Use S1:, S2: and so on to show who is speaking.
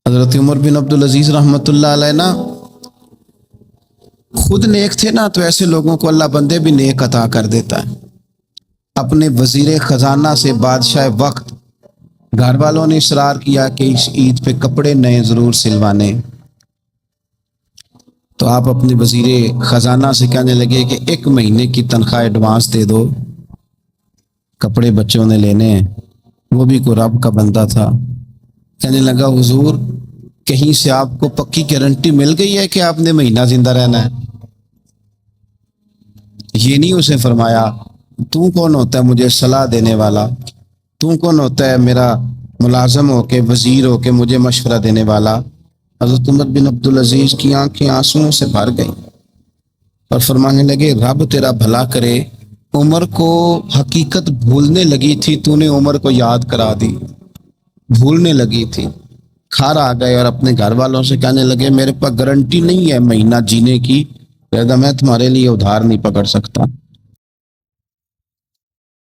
S1: حضرت عمر بن عبدالعزیز رحمۃ اللہ علیہ نا خود نیک تھے نا، تو ایسے لوگوں کو اللہ بندے بھی نیک عطا کر دیتا ہے۔ اپنے وزیر خزانہ سے بادشاہ وقت گھر والوں نے اصرار کیا کہ اس عید پہ کپڑے نئے ضرور سلوانے، تو آپ اپنے وزیر خزانہ سے کہنے لگے کہ 1 مہینے کی تنخواہ ایڈوانس دے دو، کپڑے بچوں نے لینے ہیں۔ وہ بھی کوئی رب کا بندہ تھا، کہنے لگا حضور کہیں سے آپ کو پکی گارنٹی مل گئی ہے کہ آپ نے مہینہ زندہ رہنا ہے؟ یہ نہیں اسے فرمایا تو کون ہوتا ہے مجھے صلاح دینے والا، تو کون ہوتا ہے میرا ملازم ہو کے وزیر ہو کے مجھے مشورہ دینے والا۔ حضرت عمر بن عبدالعزیز کی آنکھیں آنسوؤں سے بھر گئیں اور فرمانے لگے رب تیرا بھلا کرے، عمر کو حقیقت بھولنے لگی تھی، تو نے عمر کو یاد کرا دی، بھولنے لگی تھی۔ کھار آ گئے اور اپنے گھر والوں سے کہنے لگے میرے پاس گارنٹی نہیں ہے مہینہ جینے کی، لہذا میں تمہارے لیے ادھار نہیں پکڑ سکتا۔